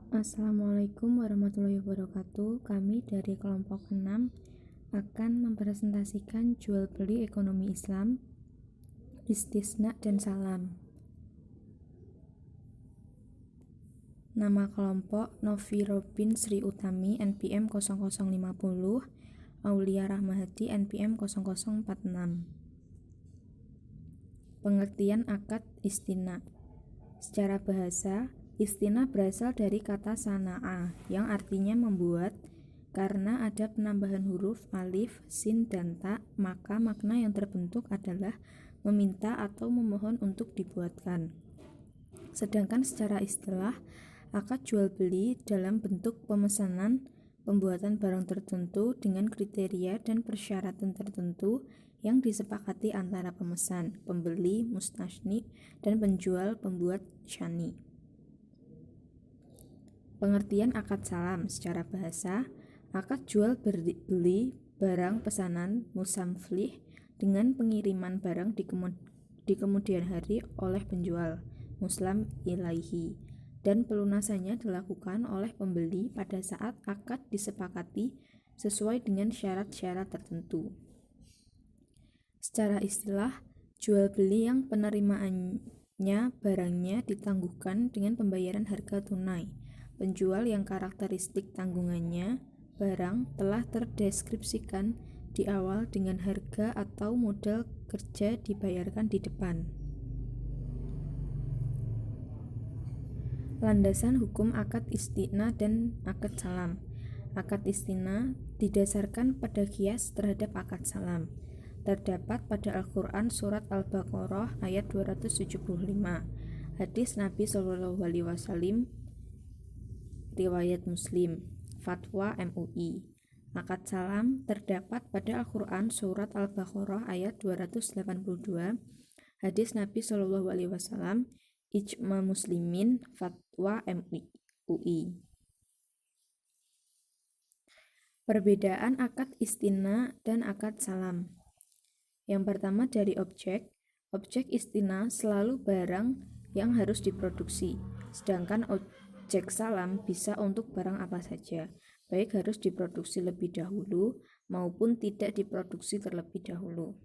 Assalamualaikum warahmatullahi wabarakatuh. Kami dari kelompok 6 akan mempresentasikan jual beli ekonomi Islam, istisna dan salam. Nama kelompok Novi Robin Sri Utami NPM 0050, Aulia Rahmahadi NPM 0046. Pengertian akad istina. Secara bahasa, istina berasal dari kata sana'a yang artinya membuat. Karena ada penambahan huruf alif, sin, dan ta, maka makna yang terbentuk adalah meminta atau memohon untuk dibuatkan. Sedangkan secara istilah, akad jual beli dalam bentuk pemesanan pembuatan barang tertentu dengan kriteria dan persyaratan tertentu yang disepakati antara pemesan, pembeli, mustasni, dan penjual pembuat syani. Pengertian akad salam secara bahasa, akad jual beli barang pesanan musamflih dengan pengiriman barang di kemudian hari oleh penjual muslam ilaihi dan pelunasannya dilakukan oleh pembeli pada saat akad disepakati sesuai dengan syarat-syarat tertentu. Secara istilah, jual beli yang penerimaannya barangnya ditangguhkan dengan pembayaran harga tunai. Penjual yang karakteristik tanggungannya barang telah terdeskripsikan di awal dengan harga atau modal kerja dibayarkan di depan. Landasan hukum akad istina dan akad salam. Akad istina didasarkan pada qiyas terhadap akad salam. Terdapat pada Al-Quran Surat Al-Baqarah ayat 275. Hadis Nabi SAW, riwayat Muslim, fatwa MUI. Akad salam terdapat pada Al-Quran Surat Al-Baqarah ayat 282. Hadis Nabi SAW, ijma muslimin, fatwa MUI. Perbedaan akad istina dan akad salam. Yang pertama dari objek. Objek istina selalu barang yang harus diproduksi, sedangkan objek salam bisa untuk barang apa saja, baik harus diproduksi lebih dahulu maupun tidak diproduksi terlebih dahulu.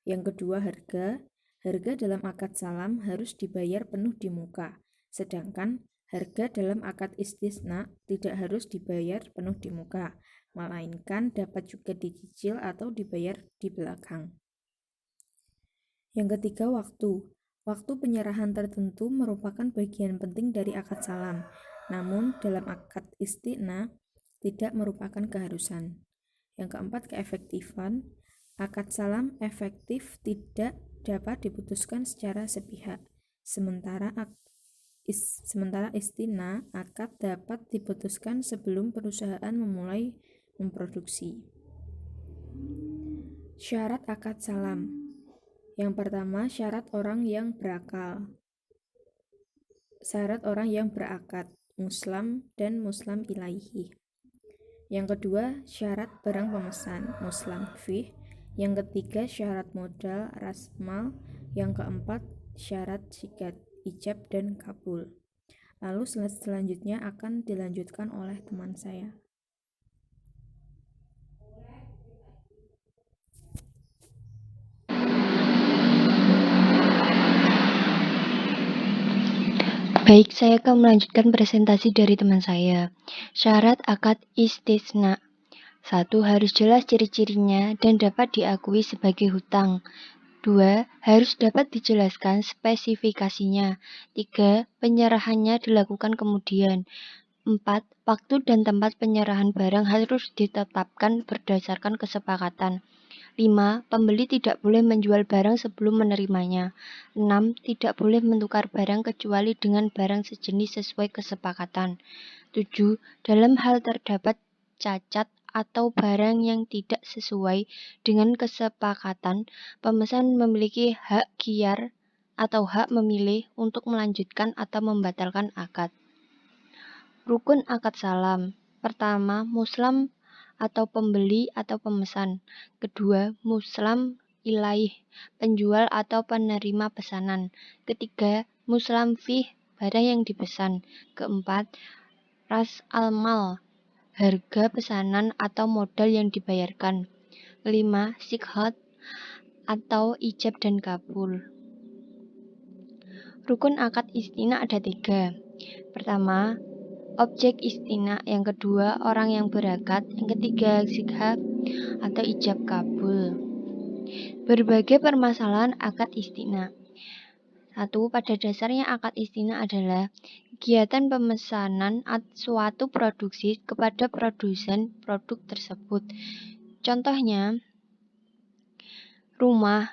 Yang kedua, harga. Harga dalam akad salam harus dibayar penuh di muka, sedangkan harga dalam akad istisna tidak harus dibayar penuh di muka, melainkan dapat juga dicicil atau dibayar di belakang. Yang ketiga, waktu. Waktu penyerahan tertentu merupakan bagian penting dari akad salam, namun dalam akad istina tidak merupakan keharusan. Yang keempat, keefektifan. Akad salam efektif tidak dapat diputuskan secara sepihak, sementara istina akad dapat diputuskan sebelum perusahaan memulai memproduksi. Syarat akad salam. Yang pertama, syarat orang yang berakal. Syarat orang yang berakad, muslam dan muslam ilaihi. Yang kedua, syarat barang pemesan, muslam fih. Yang ketiga, syarat modal, rasmal. Yang keempat, syarat sikat, ijab dan kabul. Lalu selanjutnya akan dilanjutkan oleh teman saya. Baik, saya akan melanjutkan presentasi dari teman saya. Syarat akad istisna. 1. Harus jelas ciri-cirinya dan dapat diakui sebagai hutang. 2. Harus dapat dijelaskan spesifikasinya. 3. Penyerahannya dilakukan kemudian. 4. Waktu dan tempat penyerahan barang harus ditetapkan berdasarkan kesepakatan. 5. Pembeli tidak boleh menjual barang sebelum menerimanya. 6. Tidak boleh menukar barang kecuali dengan barang sejenis sesuai kesepakatan. 7. Dalam hal terdapat cacat atau barang yang tidak sesuai dengan kesepakatan, pemesan memiliki hak khiyar atau hak memilih untuk melanjutkan atau membatalkan akad. Rukun akad salam. Pertama, muslam atau pembeli atau pemesan. Kedua, muslam ilaih, penjual atau penerima pesanan. Ketiga, muslam fih, barang yang dipesan. Keempat, ras al-mal, harga pesanan atau modal yang dibayarkan. 5. Sikhat atau ijab dan kabul. Rukun akad istina ada 3. Pertama, objek istina. Yang kedua, orang yang berakad. Yang ketiga, sikhat atau ijab kabul. Berbagai permasalahan akad istina. 1. Pada dasarnya akad istina adalah kegiatan pemesanan suatu produksi kepada produsen produk tersebut. Contohnya, rumah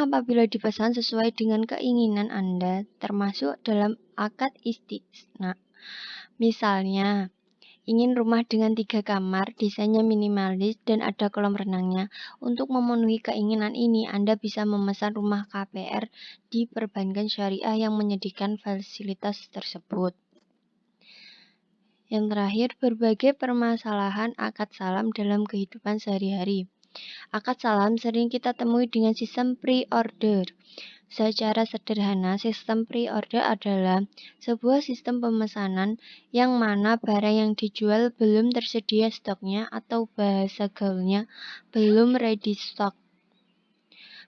apabila dipesan sesuai dengan keinginan Anda termasuk dalam akad istisna. Misalnya, ingin rumah dengan 3 kamar, desainnya minimalis dan ada kolam renangnya. Untuk memenuhi keinginan ini, Anda bisa memesan rumah KPR di perbankan syariah yang menyediakan fasilitas tersebut. Yang terakhir, berbagai permasalahan akad salam dalam kehidupan sehari-hari. Akad salam sering kita temui dengan sistem pre-order. Secara sederhana, sistem pre-order adalah sebuah sistem pemesanan yang mana barang yang dijual belum tersedia stoknya atau bahasa gaulnya belum ready stock.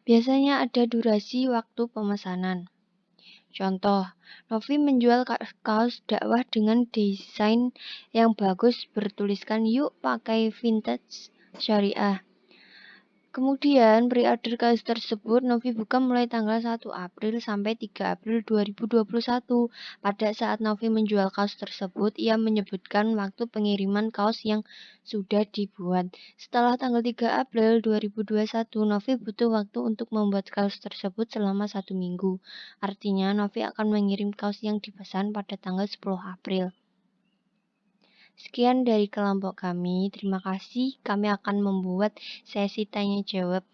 Biasanya ada durasi waktu pemesanan. Contoh, Novi menjual kaos dakwah dengan desain yang bagus bertuliskan "Yuk pakai vintage syariah". Kemudian, pre-order kaos tersebut Novi buka mulai tanggal 1 April sampai 3 April 2021. Pada saat Novi menjual kaos tersebut, ia menyebutkan waktu pengiriman kaos yang sudah dibuat. Setelah tanggal 3 April 2021, Novi butuh waktu untuk membuat kaos tersebut selama 1 minggu. Artinya, Novi akan mengirim kaos yang dipesan pada tanggal 10 April. Sekian dari kelompok kami. Terima kasih. Kami akan membuat sesi tanya jawab